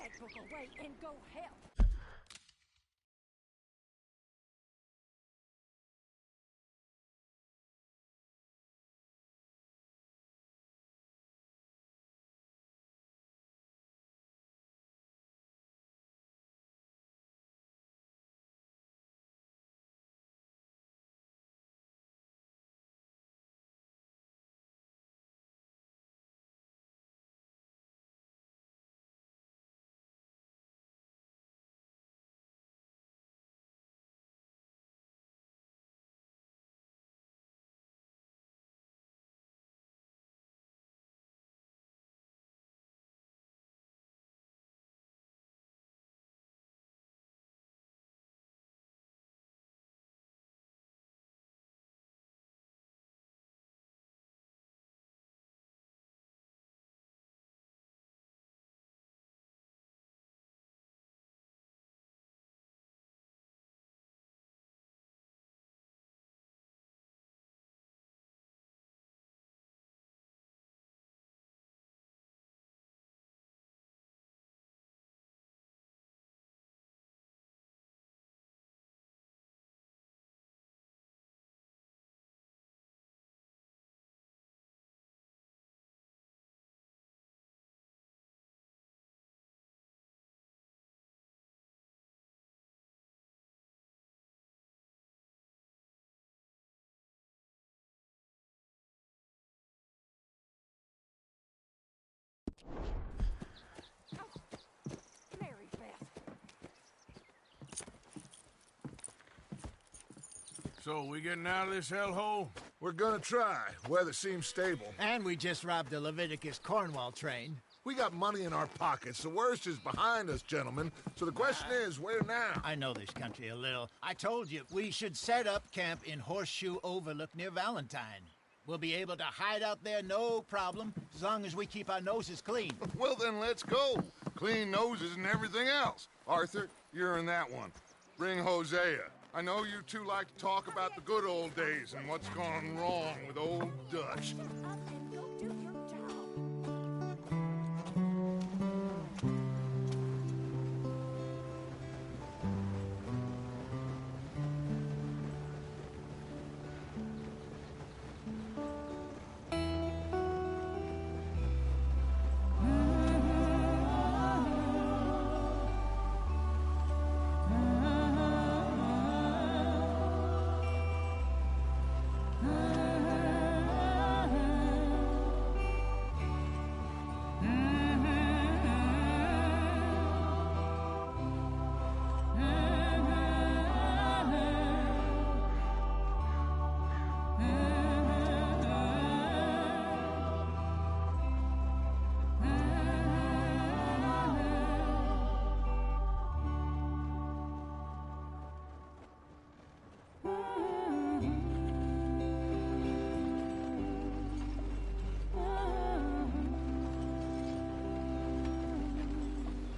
that book away and go help. Mary Beth. So, we getting out of this hellhole? We're gonna try. Weather seems stable. And we just robbed the Leviticus Cornwall train. We got money in our pockets. The worst is behind us, gentlemen. So the question is, where now? I know this country a little. I told you, we should set up camp in Horseshoe Overlook near Valentine. We'll be able to hide out there, no problem, as long as we keep our noses clean. Well, then let's go. Clean noses and everything else. Arthur, you're in that one. Bring Hosea. I know you two like to talk about the good old days and what's gone wrong with old Dutch. Up and go do your job.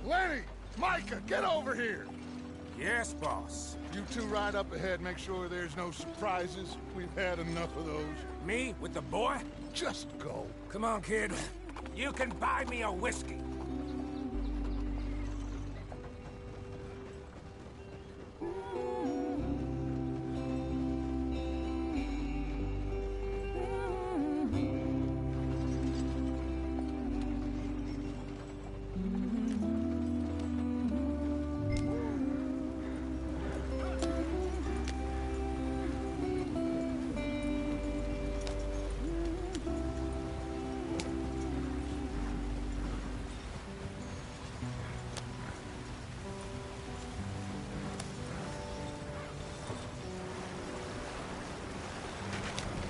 Lenny! Micah, get over here! Yes, boss. You two ride up ahead, make sure there's no surprises. We've had enough of those. Me with the boy? Just go. Come on, kid. You can buy me a whiskey.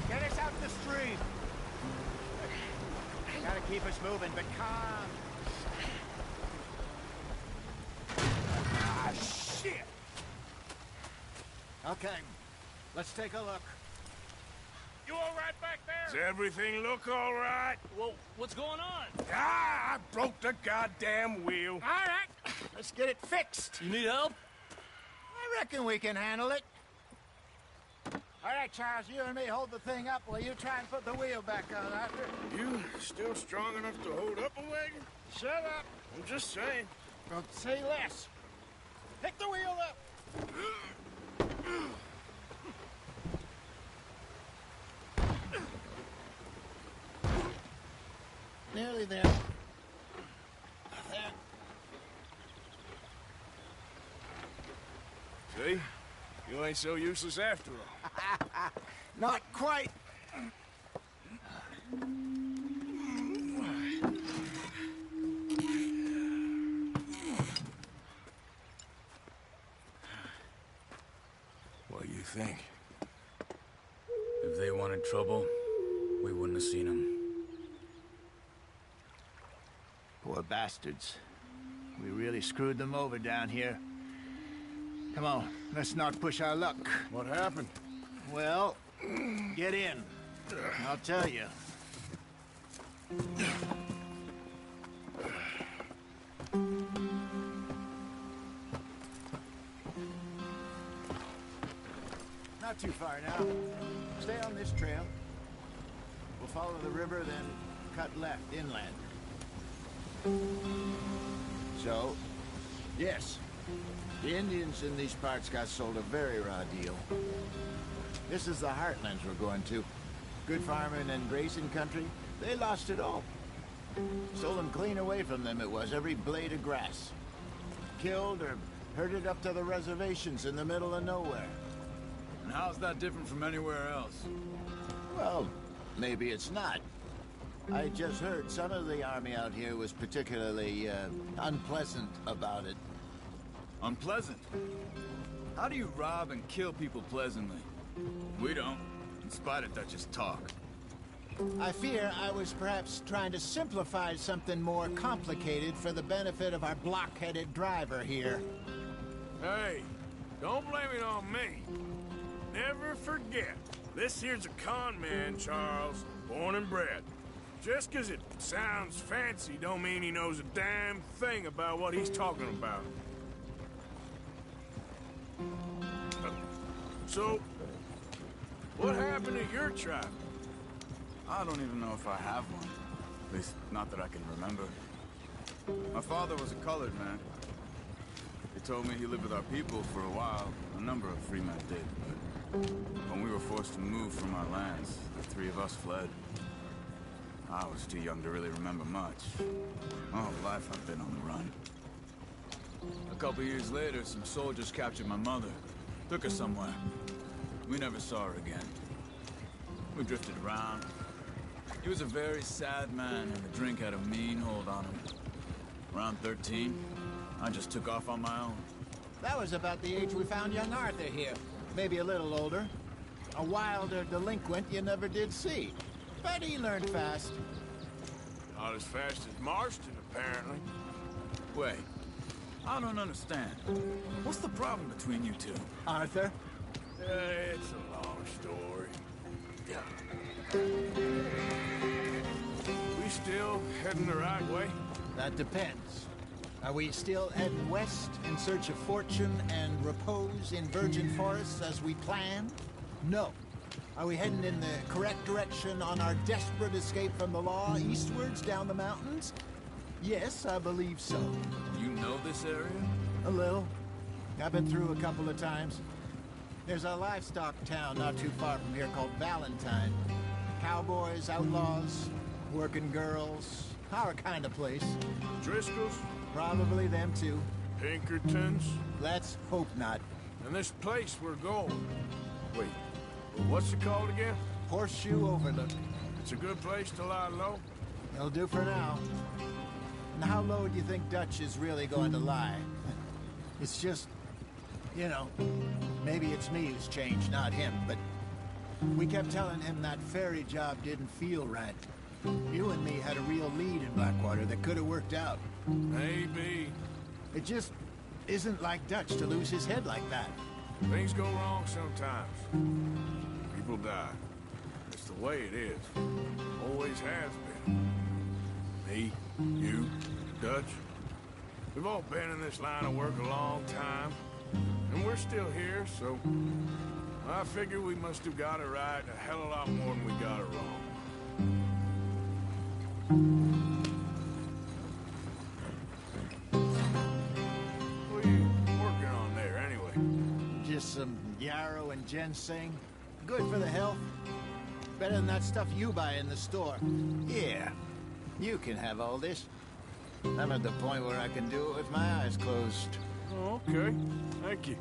Get us out the street. Gotta keep us moving, but calm. Ah, shit! Okay, let's take a look. You all right back Does there? everything look all right? Well, what's going on? Ah, I broke the goddamn wheel. All right, let's get it fixed. You need help? I reckon we can handle it. All right, Charles, you and me hold the thing up while you try and put the wheel back on, Arthur. You still strong enough to hold up a wagon? Shut up. I'm just saying. Well, say less. Pick the wheel up. Nearly there. There. See? You ain't so useless after all. Not quite. What do you think? If they wanted trouble, we wouldn't have seen them. Poor bastards. We really screwed them over down here. Come on, let's not push our luck. What happened? Well, get in. I'll tell you. Not too far now. Stay on this trail. We'll follow the river, then cut left inland. So, yes, the Indians in these parts got sold a very raw deal. This is the heartlands we're going to. Good farming and grazing country, they lost it all. Stolen clean away from them it was, every blade of grass. Killed or herded up to the reservations in the middle of nowhere. And how's that different from anywhere else? Well, maybe it's not. I just heard some of the army out here was particularly, unpleasant about it. Unpleasant? How do you rob and kill people pleasantly? We don't, in spite of Dutch's talk. I fear I was perhaps trying to simplify something more complicated for the benefit of our block-headed driver here. Hey, don't blame it on me. Never forget, this here's a con man, Charles, born and bred. Just 'cause it sounds fancy don't mean he knows a damn thing about what he's talking about. So, what happened to your tribe? I don't even know if I have one. At least, not that I can remember. My father was a colored man. He told me he lived with our people for a while. A number of free men did, but when we were forced to move from our lands, the three of us fled. I was too young to really remember much. My whole life I've been on the run. A couple years later, some soldiers captured my mother. Took her somewhere. We never saw her again. We drifted around. He was a very sad man, and the drink had a mean hold on him. Around 13, I just took off on my own. That was about the age we found young Arthur here. Maybe a little older. A wilder delinquent you never did see. But he learned fast. Not as fast as Marston, apparently. Wait, I don't understand. What's the problem between you two? Arthur? It's a long story. We still heading the right way? That depends. Are we still heading west in search of fortune and repose in virgin forests as we planned? No. Are we heading in the correct direction on our desperate escape from the law eastwards down the mountains? Yes, I believe so. You know this area? A little. I've been through a couple of times. There's a livestock town not too far from here called Valentine. Cowboys, outlaws, working girls, our kind of place. Driscoll's? Probably them too. Pinkertons? Let's hope not. And this place we're going. Wait, what's it called again? Horseshoe Overlook. It's a good place to lie low? It'll do for now. And how low do you think Dutch is really going to lie? It's just, you know, maybe it's me who's changed, not him, but we kept telling him that ferry job didn't feel right. You and me had a real lead in Blackwater that could have worked out. Maybe. It just isn't like Dutch to lose his head like that. Things go wrong sometimes. People die. It's the way it is. Always has been. Me, you, Dutch. We've all been in this line of work a long time. And we're still here, so I figure we must have got it right a hell of a lot more than we got it wrong. some yarrow and ginseng. Good for the health. Better than that stuff you buy in the store. Yeah, you can have all this. I'm at the point where I can do it with my eyes closed. Oh, okay. Thank you.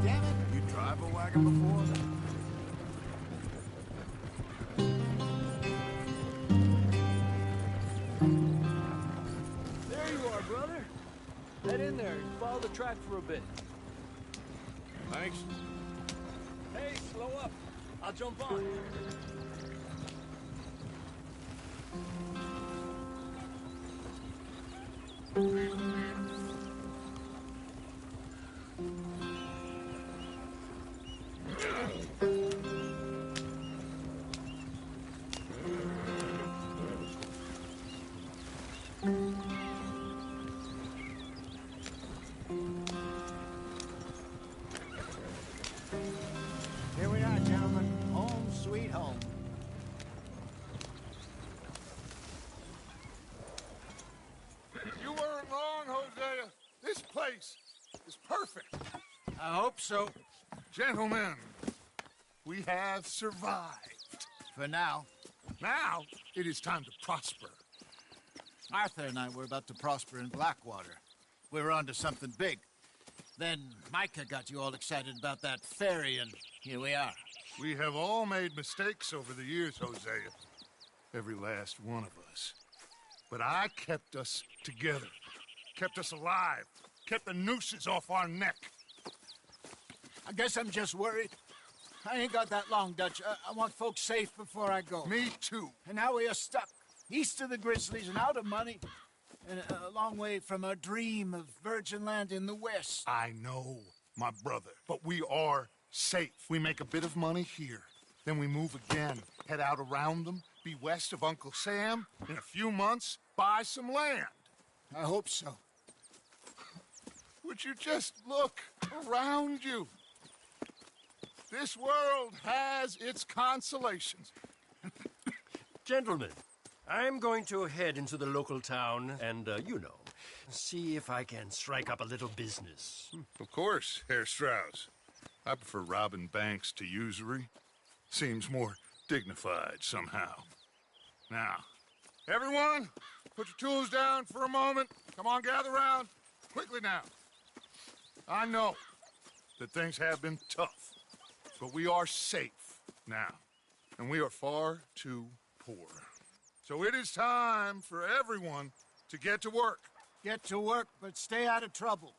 Damn it! You drive a wagon before? There you are, brother. Head in there and follow the track for a bit. Thanks. Hey, slow up. I'll jump on. Here we are, gentlemen. Home sweet home. You weren't wrong, Hosea. This place is perfect. I hope so. Gentlemen, we have survived. For now. Now, it is time to prosper. Arthur and I were about to prosper in Blackwater. We were onto something big. Then Micah got you all excited about that ferry, and here we are. We have all made mistakes over the years, Hosea. Every last one of us. But I kept us together. Kept us alive. Kept the nooses off our neck. I guess I'm just worried. I ain't got that long, Dutch. I want folks safe before I go. Me too. And now we are stuck, east of the Grizzlies and out of money, and a long way from our dream of virgin land in the west. I know, my brother. But we are safe. We make a bit of money here. Then we move again. Head out around them. Be west of Uncle Sam. In a few months, buy some land. I hope so. Would you just look around you? This world has its consolations. Gentlemen, I'm going to head into the local town and, see if I can strike up a little business. Of course, Herr Strauss. I prefer robbing banks to usury. Seems more dignified somehow. Now, everyone, put your tools down for a moment. Come on, gather round. Quickly now. I know that things have been tough, but we are safe now, and we are far too poor. So it is time for everyone to get to work. Get to work, but stay out of trouble.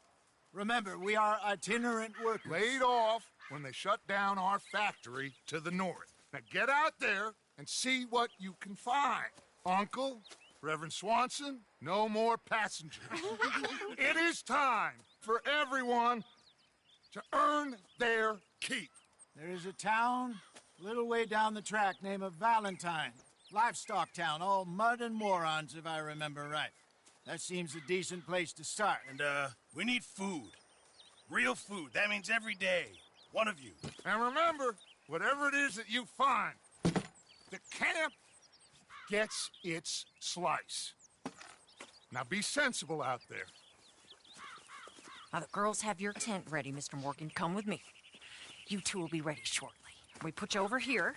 Remember, we are itinerant workers. Laid off when they shut down our factory to the north. Now get out there and see what you can find. Uncle, Reverend Swanson, no more passengers. It is time for everyone to earn their keep. There is a town a little way down the track named Valentine. Livestock town, all mud and morons, if I remember right. That seems a decent place to start. And, we need food. Real food. That means every day. One of you. And remember, whatever it is that you find, the camp gets its slice. Now be sensible out there. Now, the girls have your tent ready, Mr. Morgan. Come with me. You two will be ready shortly. We put you over here.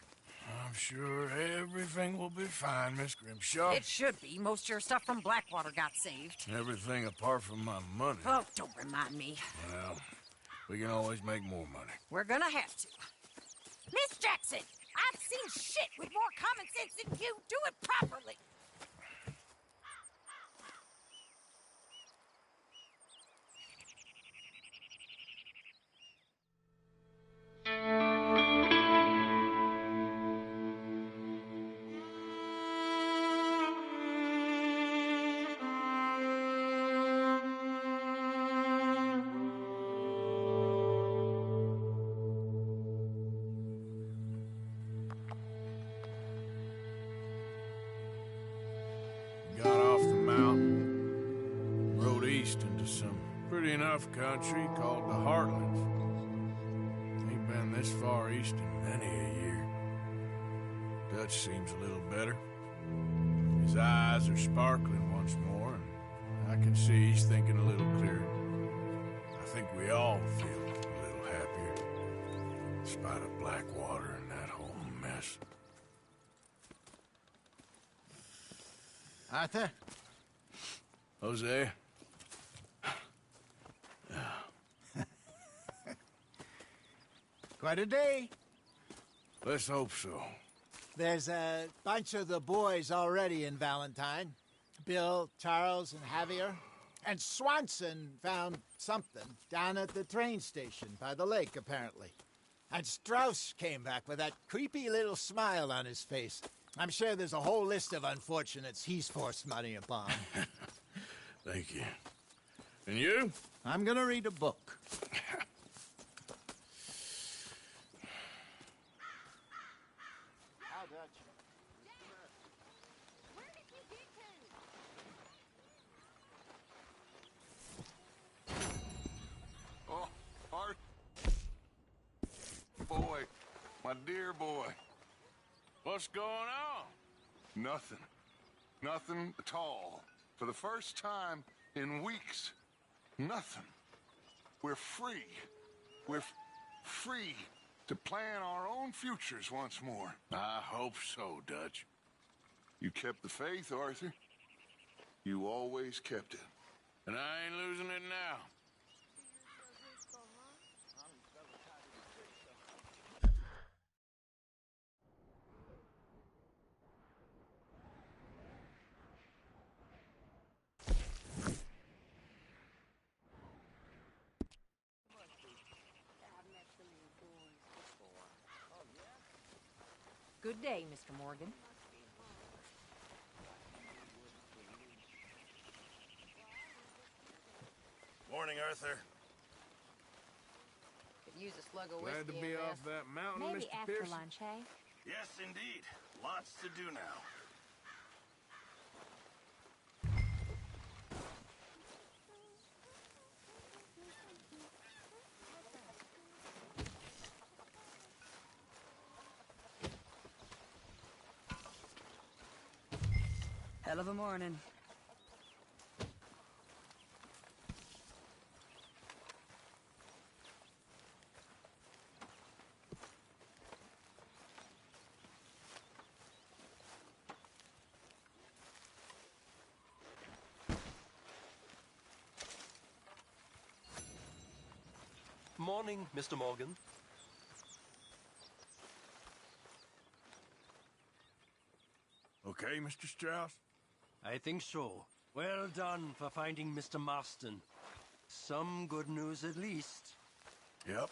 I'm sure everything will be fine, Miss Grimshaw. It should be. Most of your stuff from Blackwater got saved. Everything apart from my money. Oh, don't remind me. Well, we can always make more money. We're gonna have to. Miss Jackson, I've seen shit with more common sense than you. Do it properly. enough country called the Heartlands. Ain't been this far east in many a year. Dutch seems a little better. His eyes are sparkling once more, and I can see he's thinking a little clearer. I think we all feel a little happier, in spite of Blackwater and that whole mess. Arthur? Hosea? Quite a day. Let's hope so. There's a bunch of the boys already in Valentine. Bill, Charles, and Javier. And Swanson found something down at the train station by the lake, apparently. And Strauss came back with that creepy little smile on his face. I'm sure there's a whole list of unfortunates he's forced money upon. Thank you. And you? I'm gonna read a book. Oh, Art. Boy, my dear boy. What's going on? Nothing. Nothing at all. For the first time in weeks. Nothing. We're free. We're free to plan our own futures once more. I hope so, Dutch. You kept the faith, Arthur. You always kept it. And I ain't losing it now. Good day, Mr. Morgan. Morning, Arthur. Could use a slug of whiskey. Glad to be in off this. that mountain, Maybe Mr. after Pearson. lunch, eh? Yes, indeed. Lots to do now. Hell of a morning. Morning, Mr. Morgan. Okay, Mr. Strauss? I think so. Well done for finding Mr. Marston. Some good news at least. Yep.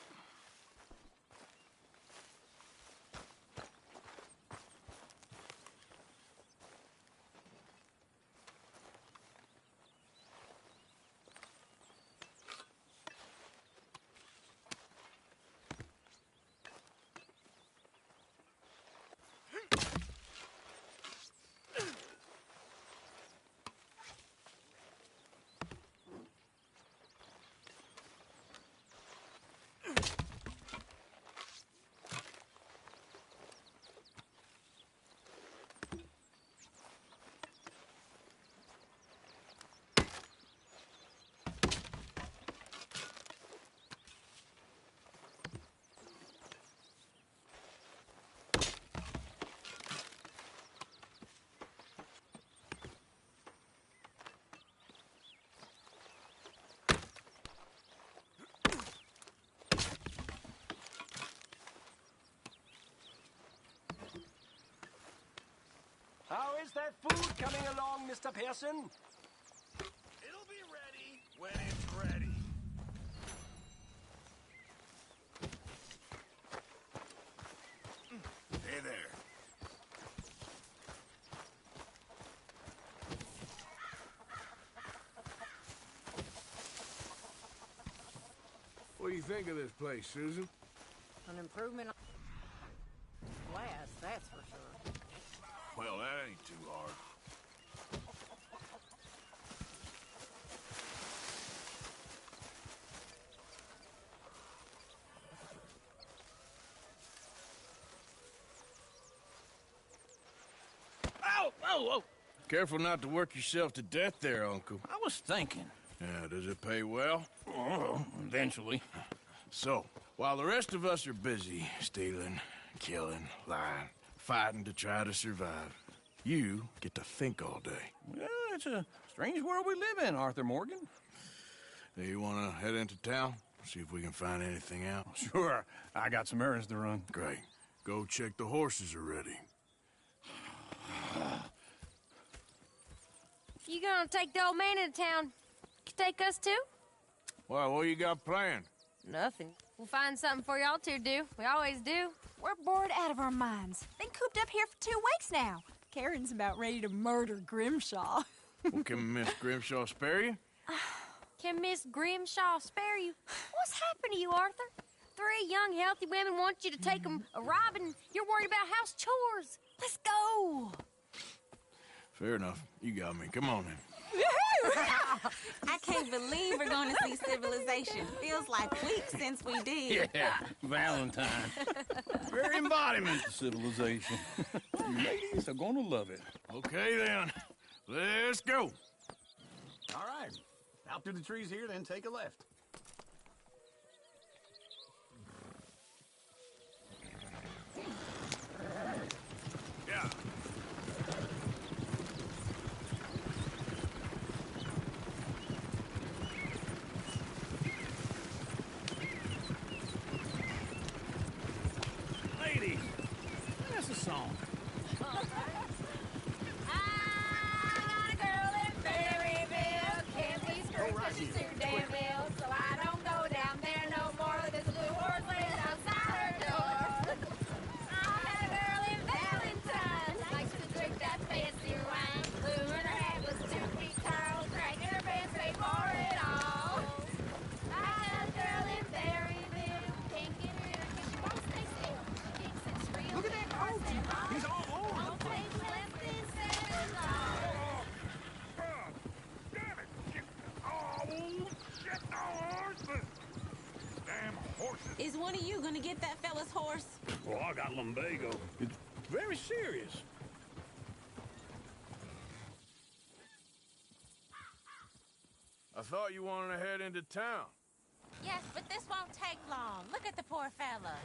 How is that food coming along, Mr. Pearson? It'll be ready when it's ready. Hey there. What do you think of this place, Susan? An improvement on last, that's for sure. Well, that ain't too hard. Oh, Careful not to work yourself to death there, Uncle. I was thinking. Yeah, does it pay well? Oh, eventually. So, while the rest of us are busy stealing, killing, lying, fighting to try to survive, you get to think all day. Well, it's a strange world we live in, Arthur Morgan. Hey, you want to head into town? See if we can find anything out? Sure, I got some errands to run. Great. Go check the horses are ready. You gonna take the old man into town? Can take us too? Well, what you got planned? Nothing. We'll find something for y'all to do. We always do. We're bored out of our minds. Been cooped up here for 2 weeks now. Karen's about ready to murder Grimshaw. Well, can Miss Grimshaw spare you? Can Miss Grimshaw spare you? What's happened to you, Arthur? 3 young, healthy women want you to take them a robbing. You're worried about house chores. Let's go. Fair enough. You got me. Come on then. I can't believe we're going to see civilization. Feels like weeks since we did. Yeah, Valentine. Very embodiment of civilization. You ladies are gonna love it. Okay then. Let's go. All right. Out through the trees here, then take a left. Yeah. Ladies, that's a song. Is one of you gonna get that fella's horse? Well, I got lumbago. It's very serious. I thought you wanted to head into town. Yes, but this won't take long. Look at the poor fella.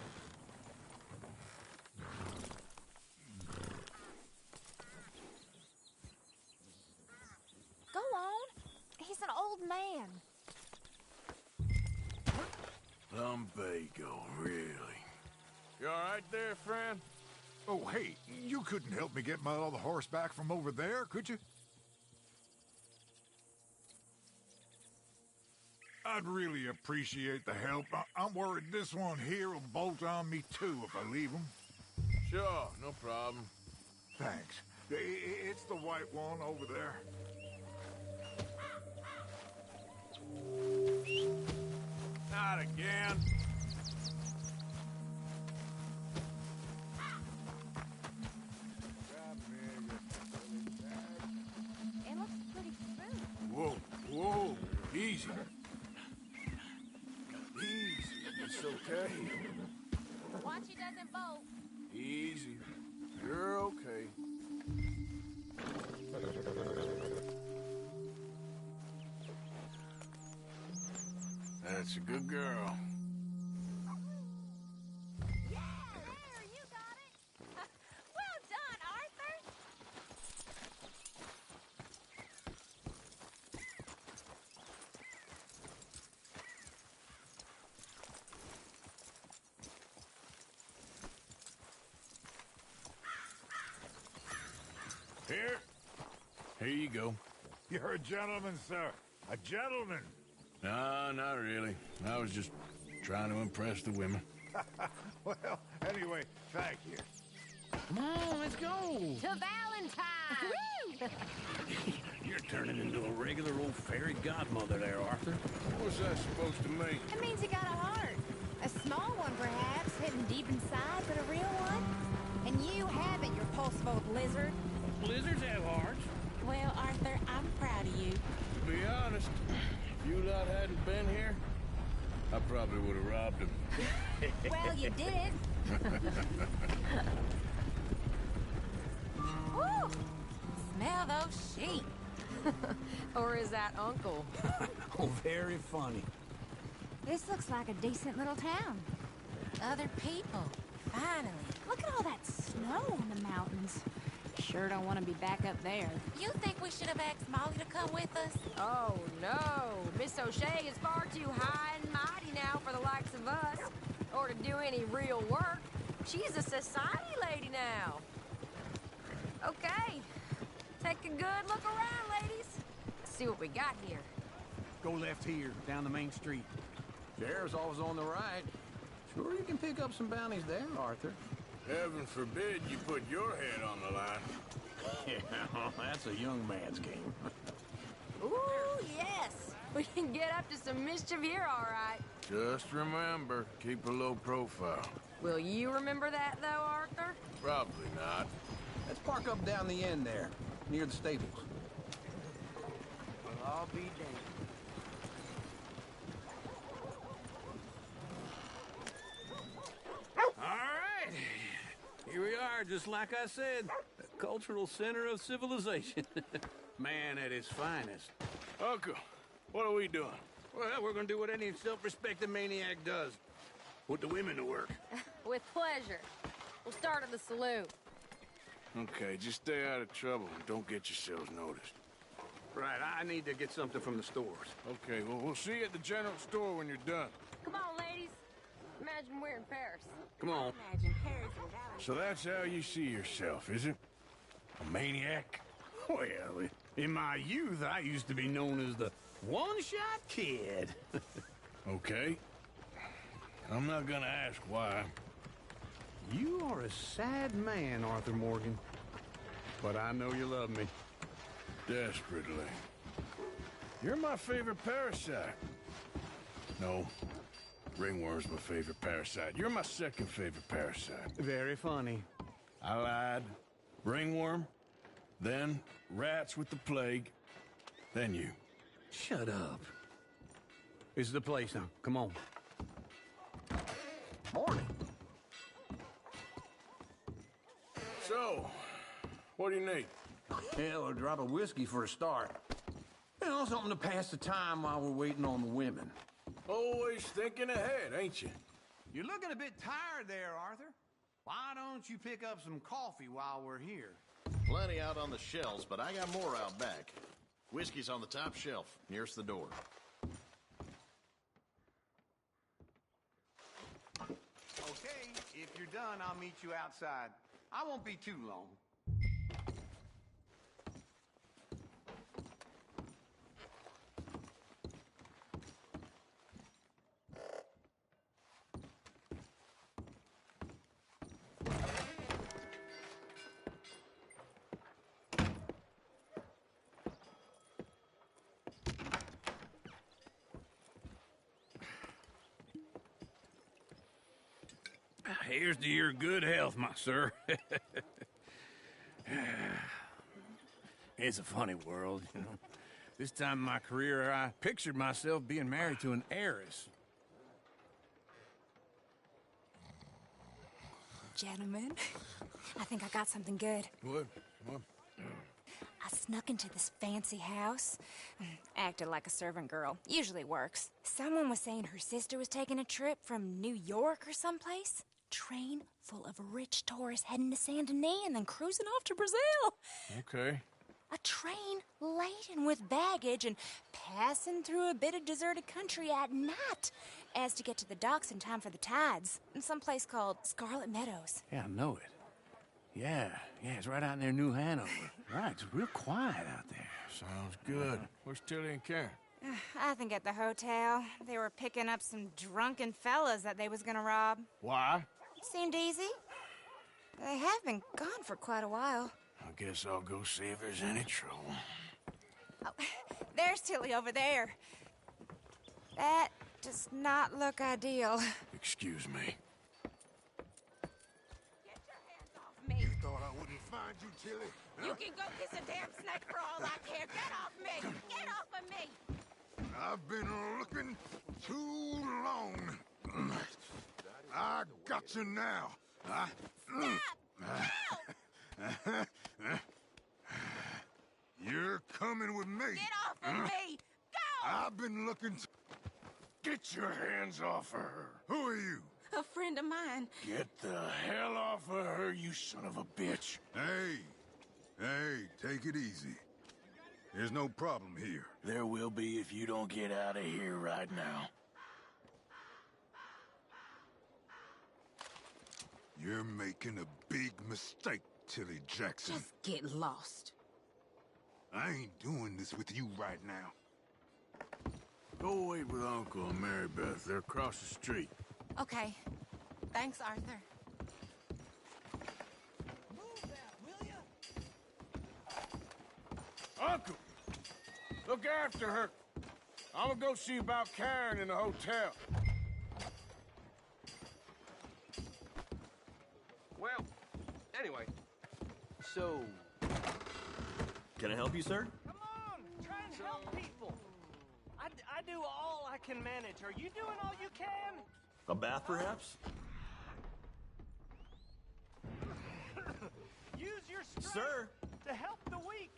Go on. He's an old man. Lumbago, really? You all right there, friend? Oh, hey, you couldn't help me get my other horse back from over there, could you? I'd really appreciate the help. I'm worried this one here will bolt on me too if I leave him. Sure, no problem. Thanks. It's the white one over there. Not again. It looks pretty smooth. Whoa, whoa, easy. Easy, it's okay. Watch he doesn't bolt. Easy. You're okay. That's a good girl. Yeah, there, you got it. Well done, Arthur. Here you go. You're a gentleman, sir. A gentleman. No, not really. I was just trying to impress the women. Well, anyway, thank you. Come on, let's go. To Valentine! You're turning into a regular old fairy godmother there, Arthur. What's that supposed to mean? It means he got a heart. A small one, perhaps, hidden deep inside, but a real one. And you haven't, you pulse-boat lizard. Blizzards have hearts. Well, Arthur, I'm proud of you. To be honest, if you lot hadn't been here, I probably would have robbed him. Well, you did it. Woo! those sheep. Or is that Uncle? Oh, very funny. This looks like a decent little town. Other people. Finally. Look at all that snow on the mountains. Sure don't want to be back up there. You think we should have asked Molly to come with us? Oh, no. Miss O'Shea is far too high and mighty now for the likes of us. Or to do any real work. She's a society lady now. Okay. Take a good look around, ladies. Let's see what we got here. Go left here, down the main street. Sheriff's always on the right. Sure you can pick up some bounties there, Arthur. Heaven forbid you put your head on the line. Yeah, that's a young man's game. Ooh, yes. We can get up to some mischief here, all right. Just remember, keep a low profile. Will you remember that, though, Arthur? Probably not. Let's park up down the end there, near the stables. Well, I'll be damned. All right. Here we are, just like I said. The cultural center of civilization. Man at his finest. Uncle, what are we doing? Well, we're gonna do what any self-respecting maniac does. Put the women to work. With pleasure. We'll start at the saloon. Okay, just stay out of trouble and don't get yourselves noticed. Right, I need to get something from the stores. Okay, well, we'll see you at the general store when you're done. Come on, ladies. Imagine we're in Paris. Come on. Imagine Paris and Dallas. So that's how you see yourself, is it? A maniac? Well, in my youth, I used to be known as the one-shot kid. Okay. I'm not gonna ask why. You are a sad man, Arthur Morgan. But I know you love me. Desperately. You're my favorite parasite. No. Ringworm's my favorite parasite. You're my second favorite parasite. Very funny. I lied. Ringworm, then rats with the plague, then you. Shut up. This is the place now. Come on. Morning. So, what do you need? Hell, a drop of whiskey for a start. You know, something to pass the time while we're waiting on the women. Always thinking ahead, ain't you? You're looking a bit tired there, Arthur. Why don't you pick up some coffee while we're here? Plenty out on the shelves, but I got more out back. Whiskey's on the top shelf, nearest the door. Okay, if you're done, I'll meet you outside. I won't be too long. Here's to your good health, my sir. It's a funny world, you know. This time in my career, I pictured myself being married to an heiress. Gentlemen, I think I got something good. What? I snuck into this fancy house. Acted like a servant girl. Usually works. Someone was saying her sister was taking a trip from New York or someplace. Train full of rich tourists heading to Saint Denis and then cruising off to Brazil. Okay. A train laden with baggage and passing through a bit of deserted country at night as to get to the docks in time for the tides in some place called Scarlet Meadows. Yeah, I know it. Yeah, it's right out near New Hanover. Right, it's real quiet out there. Sounds good. Where's Tilly and Karen? I think at the hotel. They were picking up some drunken fellas that they was gonna rob. Why? Seemed easy. They have been gone for quite a while. I guess I'll go see if there's any trouble. Oh, there's Tilly over there. That does not look ideal. Excuse me. Get your hands off me. Thought I wouldn't find you, Tilly. You can go kiss a damn snake for all I care. Get off me. Get off of me. I've been looking too long. I got you now. Stop! even looking to... Get your hands off of her. Who are you? A friend of mine. Get the hell off of her, you son of a bitch. Hey, take it easy. There's no problem here. There will be if you don't get out of here right now. You're making a big mistake, Tilly Jackson. Just get lost. I ain't doing this with you right now. Go wait with Uncle and Mary Beth. They're across the street. Okay. Thanks, Arthur. Uncle! Look after her. I'm gonna go see about Karen in the hotel. Well, anyway, so... Can I help you, sir? Come on, try and help people. I do all I can manage. Are you doing all you can? A bath, perhaps? Use your strength Sir! to help the weak.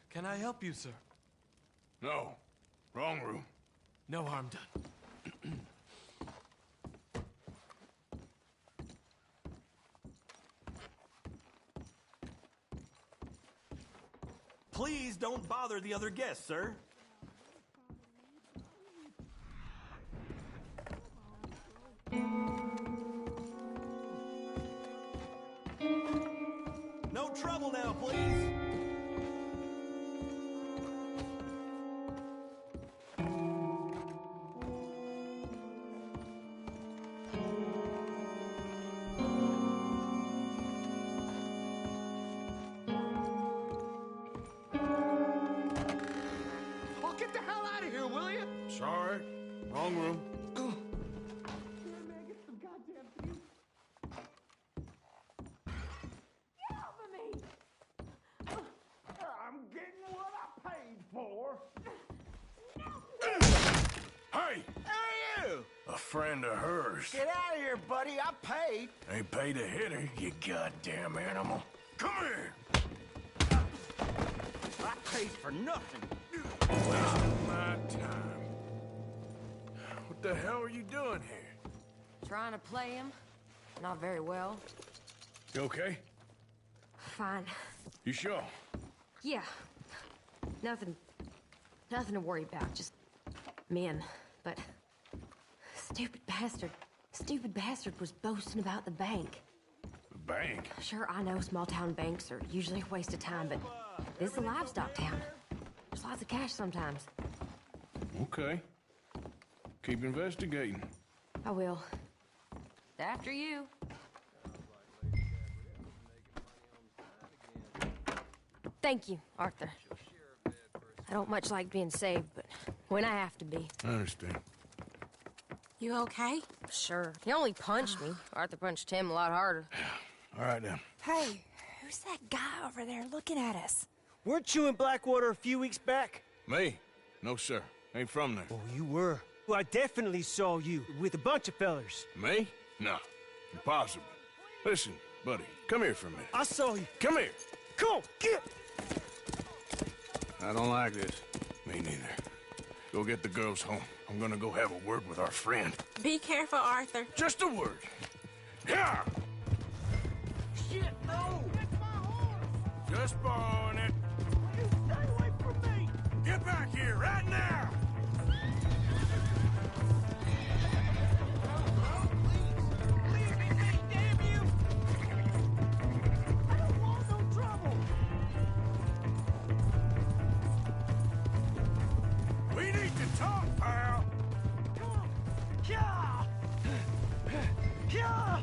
Can I help you, sir? No. Wrong room. No harm done. Please don't bother the other guests, sir. No trouble now, please. Sorry. Wrong room. I'm getting what I paid for. Hey! Hey, you! A friend of hers. Get out of here, buddy. I paid. Ain't paid to hit her, you goddamn animal. Come here! I paid for nothing. Wasting my time. What the hell are you doing here? Trying to play him. Not very well. You okay? Fine. You sure? Yeah. Nothing to worry about. Just men. But stupid bastard was boasting about the bank. The bank? Sure, I know small town banks are usually a waste of time, but this is a livestock town. There's lots of cash sometimes. Okay. Keep investigating. I will. After you. Thank you, Arthur. I don't much like being saved, but when I have to be. I understand. You okay? Sure. He only punched me. Arthur punched him a lot harder. All right, then. Hey, who's that guy over there looking at us? Weren't you in Blackwater a few weeks back? Me? No, sir. Ain't from there. Oh, you were. Well, I definitely saw you with a bunch of fellers. Me? No. Impossible. Listen, buddy, come here for a minute. I saw you. Come here. Come on, get! I don't like this. Me neither. Go get the girls home. I'm gonna go have a word with our friend. Be careful, Arthur. Just a word. Yeah! Shit, no! Just borrowing it. You stay away from me! Get back here right now! Leave me be, damn you! I don't want no trouble! We need to talk, pal. Come on! Yeah! Yeah!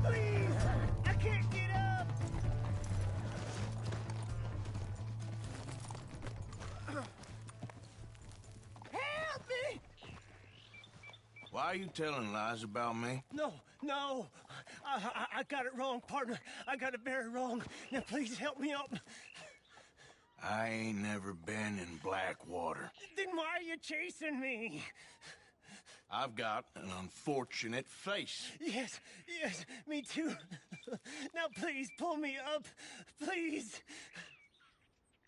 Please! I can't get up! Help me! Why are you telling lies about me? No. I got it wrong, partner. I got it very wrong. Now, please help me up. I ain't never been in Blackwater. Then why are you chasing me? I've got an unfortunate face. Yes, me too. Now please pull me up. Please.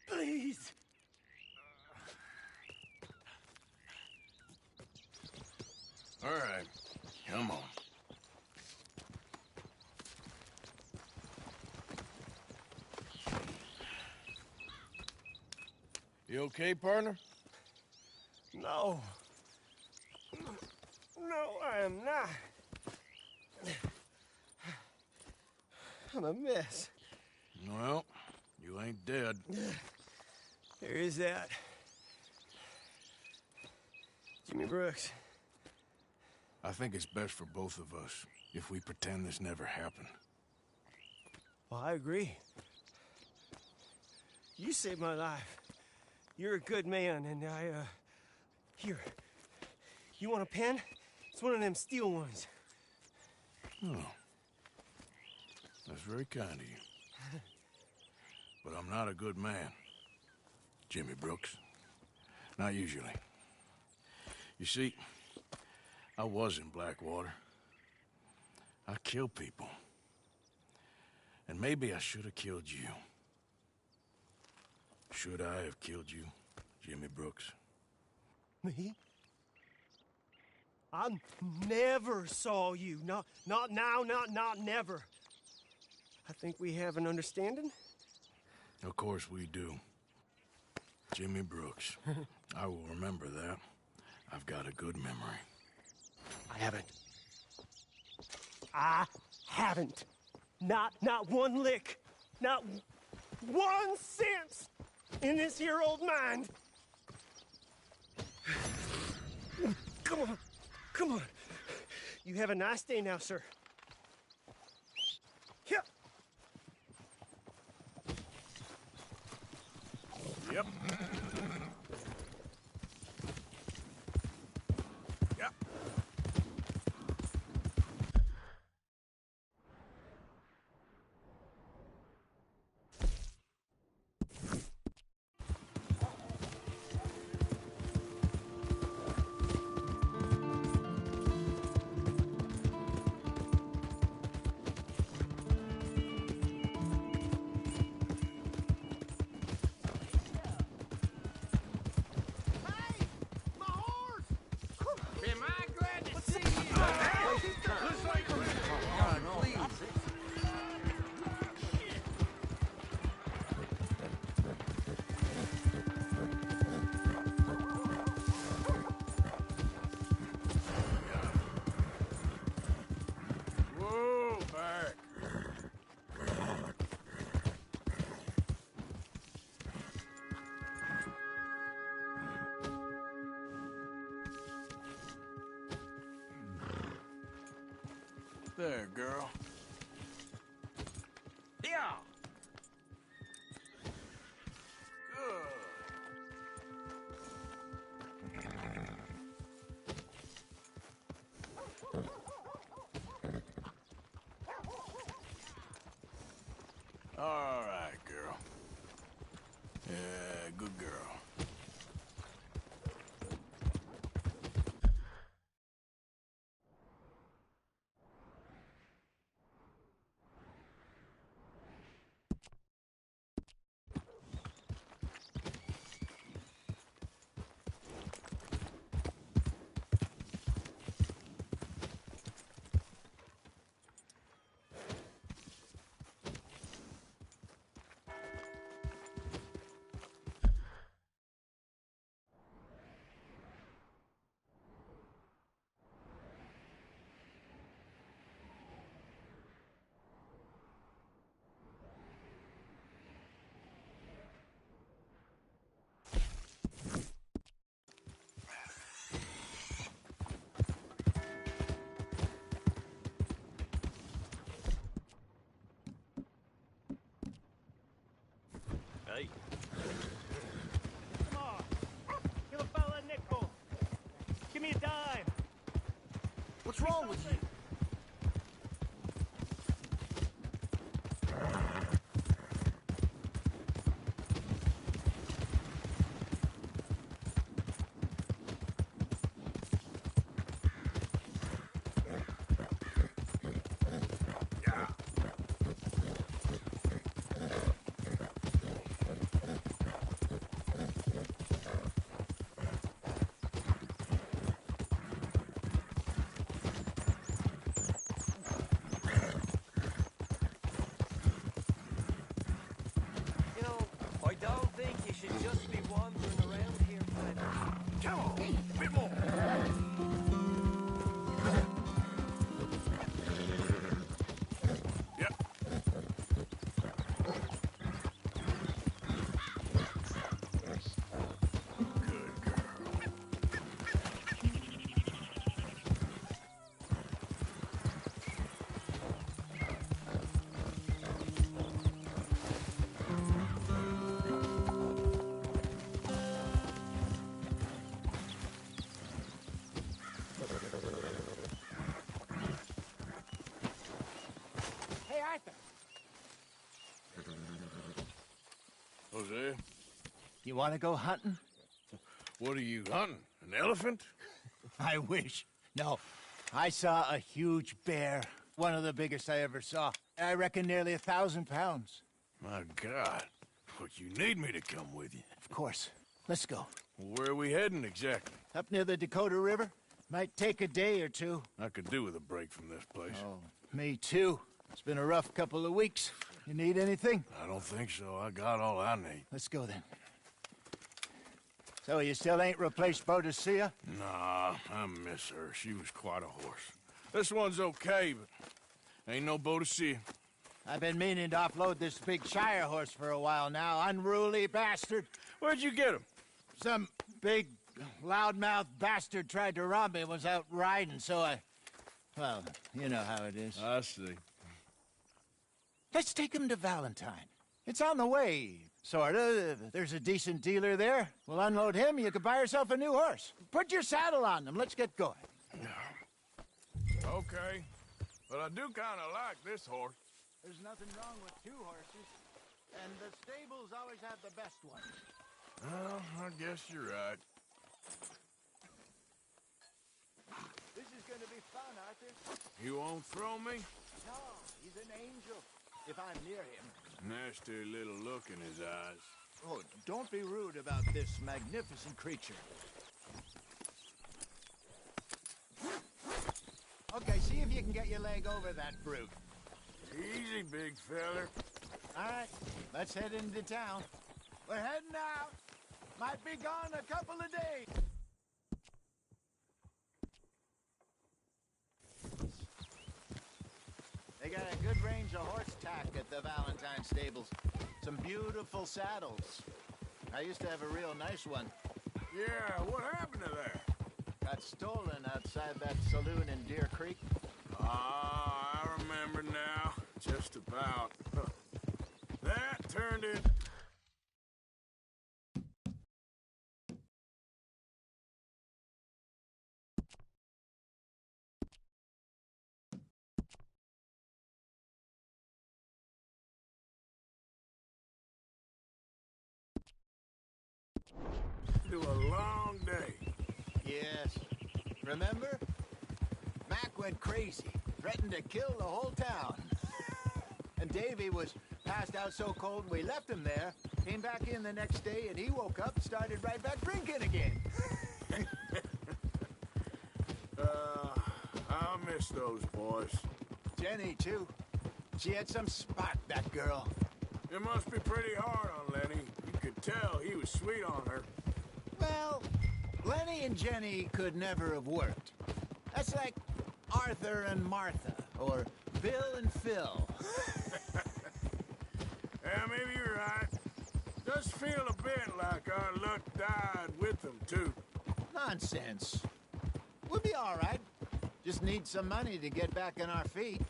Please. All right, come on. You okay, partner? No. No, I am not. I'm a mess. Well, you ain't dead. There is that. Jimmy Brooks. I think it's best for both of us if we pretend this never happened. Well, I agree. You saved my life. You're a good man, and here. You want a pen? It's one of them steel ones. Oh. That's very kind of you. But I'm not a good man, Jimmy Brooks. Not usually. You see, I was in Blackwater. I killed people. And maybe I should have killed you. Should I have killed you, Jimmy Brooks? Me? I never saw you. Not now, not never. I think we have an understanding. Of course we do. Jimmy Brooks. I will remember that. I've got a good memory. I haven't. Not one lick. Not 1 cent in this here old mind. Come on. You have a nice day now, sir. Here. Yep. Yep. There, girl. Yeah. All right, girl. Yeah, good girl. Hey. Come on. Give a fella a nickel. Give me a dime. What's wrong with you? Hosea. You want to go hunting? What are you hunting? An elephant? I wish. No. I saw a huge bear. One of the biggest I ever saw. I reckon nearly 1,000 pounds. My God. But you need me to come with you. Of course. Let's go. Where are we heading exactly? Up near the Dakota River. Might take a day or two. I could do with a break from this place. Oh, me too. It's been a rough couple of weeks. You need anything? I don't think so. I got all I need. Let's go then. So you still ain't replaced Boadicea? Nah, I miss her. She was quite a horse. This one's okay, but ain't no Boadicea. I've been meaning to offload this big Shire horse for a while now. Unruly bastard. Where'd you get him? Some big, loudmouth bastard tried to rob me and was out riding, so I... Well, you know how it is. I see. Let's take him to Valentine. It's on the way, sorta. There's a decent dealer there. We'll unload him, you could buy yourself a new horse. Put your saddle on them, let's get going. Okay, but I do kinda like this horse. There's nothing wrong with two horses, and the stables always have the best ones. Well, I guess you're right. This is gonna be fun, Arthur. You won't throw me? No, he's an angel, if I'm near him. Nasty little look in his eyes. Oh, don't be rude about this magnificent creature. Okay, see if you can get your leg over that brute. Easy, big feller. All right, let's head into town. We're heading out. Might be gone a couple of days. They got a good range of horse tack at the Valentine stables. Some beautiful saddles. I used to have a real nice one. Yeah, what happened to that? Got stolen outside that saloon in Deer Creek. Ah, I remember now. Just about. That turned it... to a long day. Yes. Remember? Mac went crazy, threatened to kill the whole town. And Davy was passed out so cold we left him there, came back in the next day, and he woke up and started right back drinking again. I miss those boys. Jenny, too. She had some spark, that girl. It must be pretty hard on Lenny. You could tell he was sweet on her. Well, Lenny and Jenny could never have worked. That's like Arthur and Martha, or Bill and Phil. Yeah, maybe you're right. Does feel a bit like our luck died with them, too. Nonsense. We'll be all right. Just need some money to get back on our feet.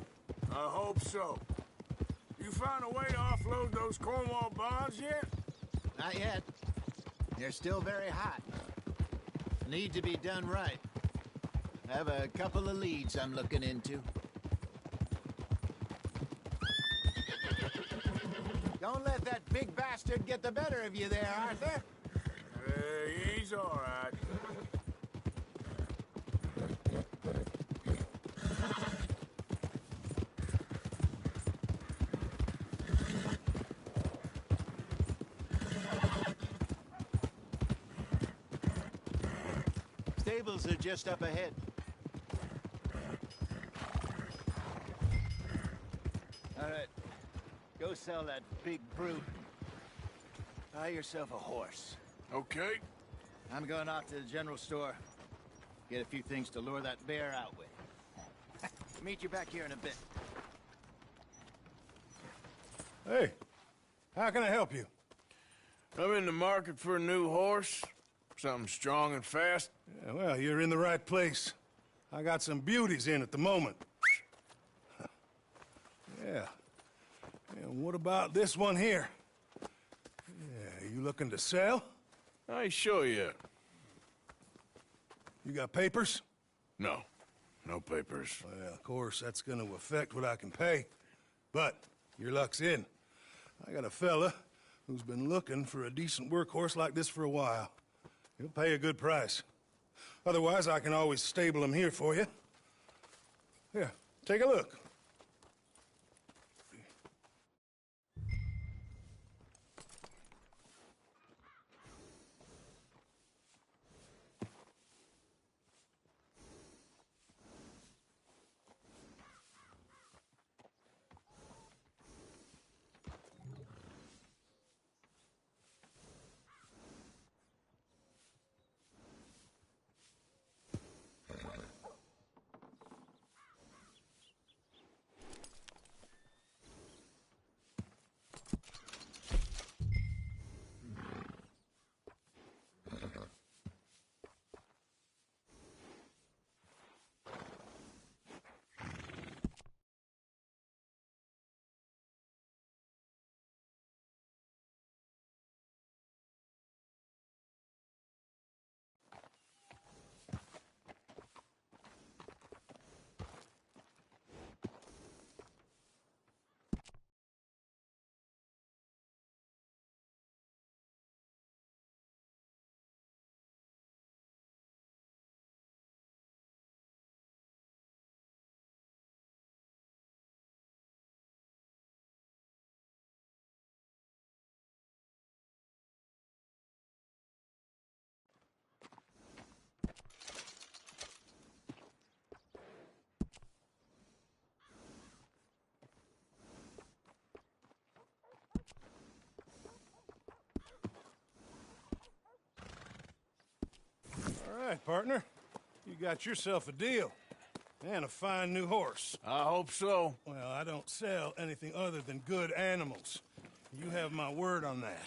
I hope so. You found a way to offload those Cornwall bonds yet? Not yet. They're still very hot. Need to be done right. I have a couple of leads I'm looking into. Don't let that big bastard get the better of you there, Arthur. He's all right. Stables are just up ahead. All right. Go sell that big brute. Buy yourself a horse. Okay. I'm going off to the general store. Get a few things to lure that bear out with. Meet you back here in a bit. Hey, how can I help you? I'm in the market for a new horse. Something strong and fast. Yeah, well, you're in the right place. I got some beauties in at the moment. Yeah. And what about this one here? Yeah, you looking to sell? I ain't sure yet. You got papers? No. No papers. Well, of course, that's gonna affect what I can pay. But your luck's in. I got a fella who's been looking for a decent workhorse like this for a while. He'll pay a good price. Otherwise, I can always stable him here for you. Here, take a look. All right, partner. You got yourself a deal. And a fine new horse. I hope so. Well, I don't sell anything other than good animals. You have my word on that.